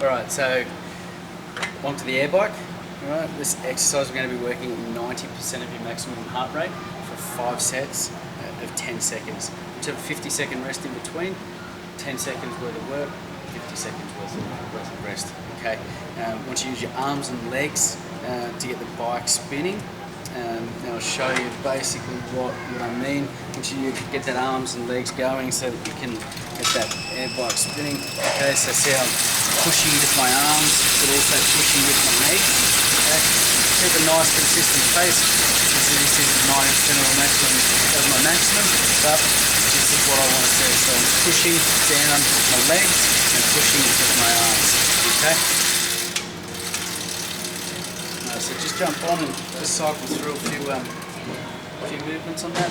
Alright, so onto the air bike. Alright, this exercise we're going to be working at 90% of your maximum heart rate for 5 sets of 10 seconds. Which have a 50-second rest in between, 10 seconds worth of work, 50 seconds worth of rest. Okay. Once you use your arms and legs to get the bike spinning, now I'll show you basically what I mean. Once you get that arms and legs going so that you can get that air bike spinning. Okay, so see how I'm pushing with my arms, but also pushing with my legs. Okay. Keep a nice consistent pace. This is 90% of my maximum, but this is what I want to see. So I'm pushing down with my legs and pushing with my arms. Okay. So just jump on and just cycle through a few movements on that.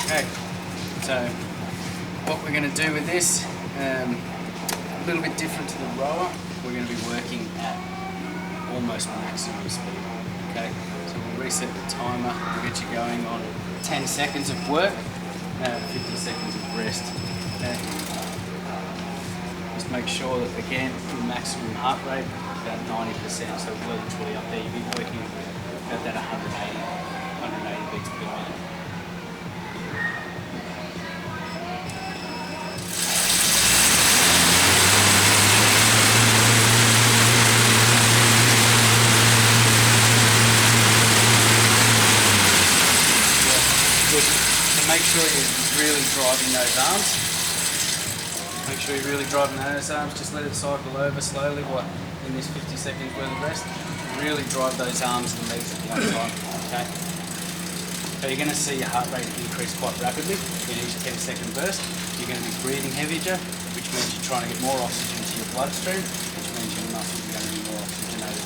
Okay, so what we're going to do with this, a little bit different to the rower, we're going to be working at almost maximum speed. Okay, so we'll reset the timer, we'll get you going on 10 seconds of work, 50 seconds of rest. Okay. Just make sure that again your maximum heart rate is about 90%, so literally up there you'll be working about that 180 beats per minute. So make sure you're really driving those arms. Make sure you're really driving those arms. Just let it cycle over slowly in this 50 seconds worth of rest. Really drive those arms and legs at one time. Okay. So you're going to see your heart rate increase quite rapidly in each 10-second burst. You're going to be breathing heavier, which means you're trying to get more oxygen to your bloodstream, which means your muscles are going to be more oxygenated.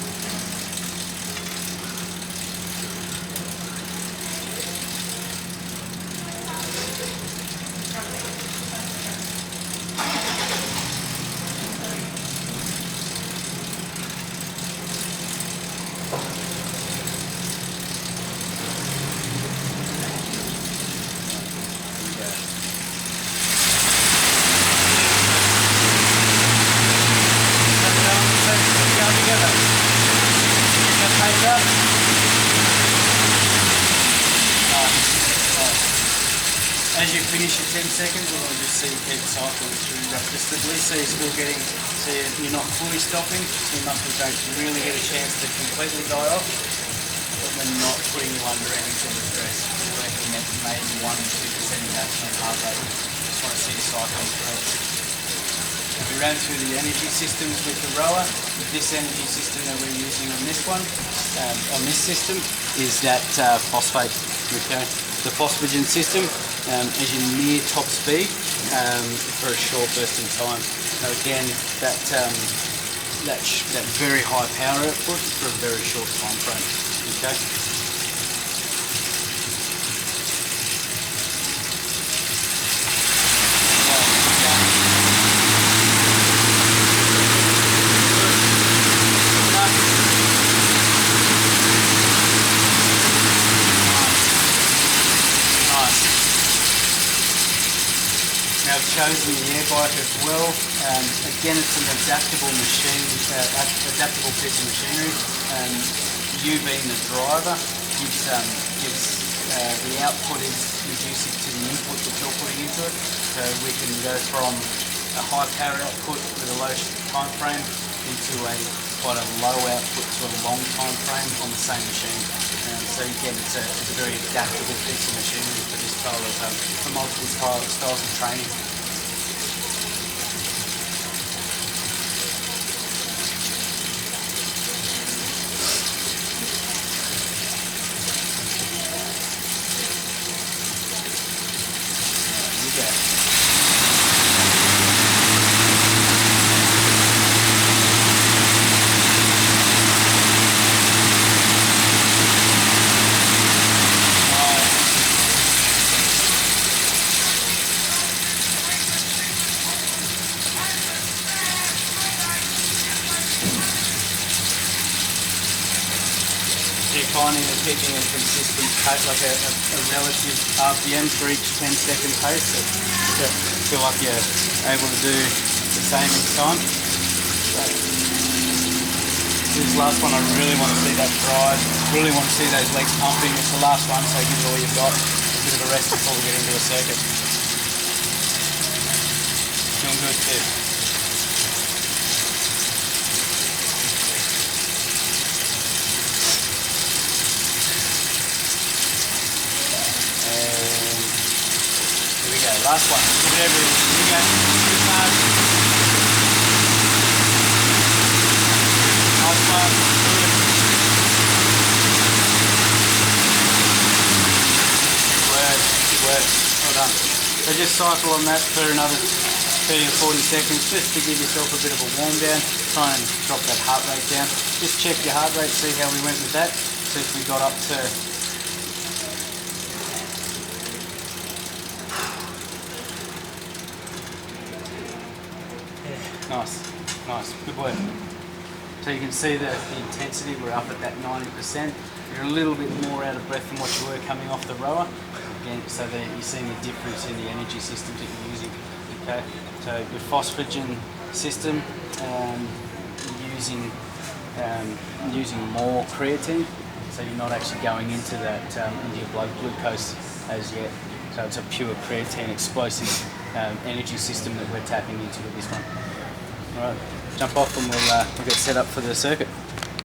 As you finish your 10 seconds, we'll just see you keep cycling through that. Just at least so you're still getting, so you're not fully stopping, so your muscles don't really get a chance to completely die off, but we're not putting you under any sort of stress. We're working at maybe 1 to 2% of maximum heart rate. Just want to see you cycling through it. We ran through the energy systems with the rower. This energy system that we're using on this one, on this system, is that phosphate. Okay, the phosphagen system. As you near top speed for a short burst in time. Now again, that very high power output for a very short time frame. Okay. I've chosen the air bike as well. Again, it's an adaptable machine, adaptable piece of machinery. You being the driver gives the output is conducive to the input that you're putting into it. So we can go from a high power output with a low time frame into quite a low output to a long time frame on the same machine. So again, it's a very adaptable piece of machinery for this style of, for multiple styles of training. finding that keeping a consistent pace, like a relative RPM for each 10-second pace, so you feel like you're able to do the same each time. So, this last one, I really want to see that drive, really want to see those legs pumping. It's the last one, so give it all you've got. A bit of a rest before we get into a circuit. Feeling good too. And here we go, last one. Give it everything. Here we go. Good hard. Nice one. Good. Good work. Well done. So just cycle on that for another 30 or 40 seconds just to give yourself a bit of a warm down. Try and drop that heart rate down. Just check your heart rate, see how we went with that. See if we got up to nice, good work. So you can see the intensity, we're up at that 90%. You're a little bit more out of breath than what you were coming off the rower. Again, so that you're seeing the difference in the energy systems that you're using. Okay, so your phosphagen system, using more creatine, so you're not actually going into that into your blood glucose as yet. So it's a pure creatine explosive energy system that we're tapping into with this one. All right, jump off and we'll get set up for the circuit.